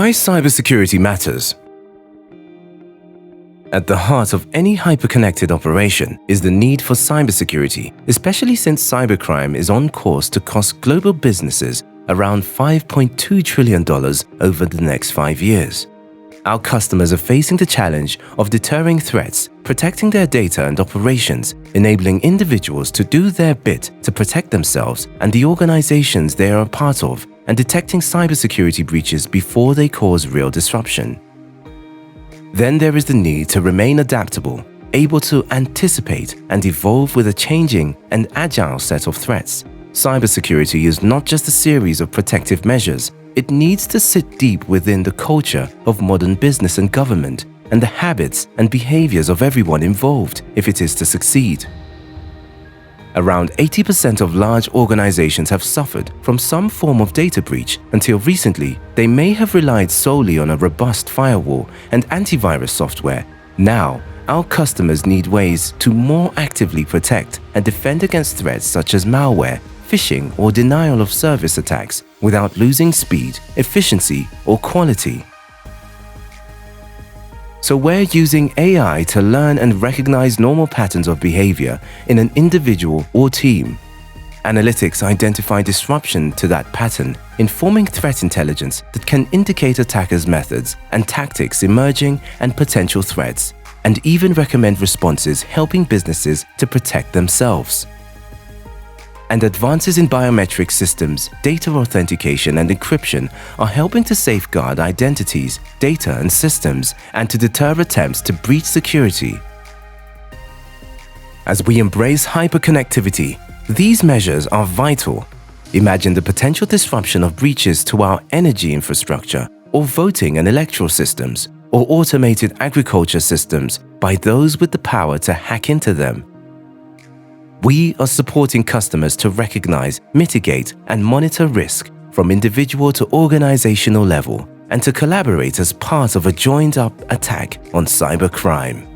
Why cybersecurity matters. At the heart of any hyperconnected operation is the need for cybersecurity, especially since cybercrime is on course to cost global businesses around $5.2 trillion over the next 5 years. Our customers are facing the challenge of deterring threats, protecting their data and operations, enabling individuals to do their bit to protect themselves and the organizations they are a part of, and detecting cybersecurity breaches before they cause real disruption. Then there is the need to remain adaptable, able to anticipate and evolve with a changing and agile set of threats. Cybersecurity is not just a series of protective measures. It needs to sit deep within the culture of modern business and government and the habits and behaviors of everyone involved if it is to succeed. Around 80% of large organizations have suffered from some form of data breach. Until recently, they may have relied solely on a robust firewall and antivirus software. Now, our customers need ways to more actively protect and defend against threats such as malware, phishing, or denial of service attacks without losing speed, efficiency, or quality. So we're using AI to learn and recognize normal patterns of behavior in an individual or team. Analytics identify disruption to that pattern, informing threat intelligence that can indicate attackers' methods and tactics, emerging and potential threats, and even recommend responses helping businesses to protect themselves. And advances in biometric systems, data authentication and encryption are helping to safeguard identities, data and systems, and to deter attempts to breach security. As we embrace hyperconnectivity, these measures are vital. Imagine the potential disruption of breaches to our energy infrastructure, or voting and electoral systems, or automated agriculture systems by those with the power to hack into them. We are supporting customers to recognize, mitigate, and monitor risk from individual to organizational level, and to collaborate as part of a joined-up attack on cybercrime.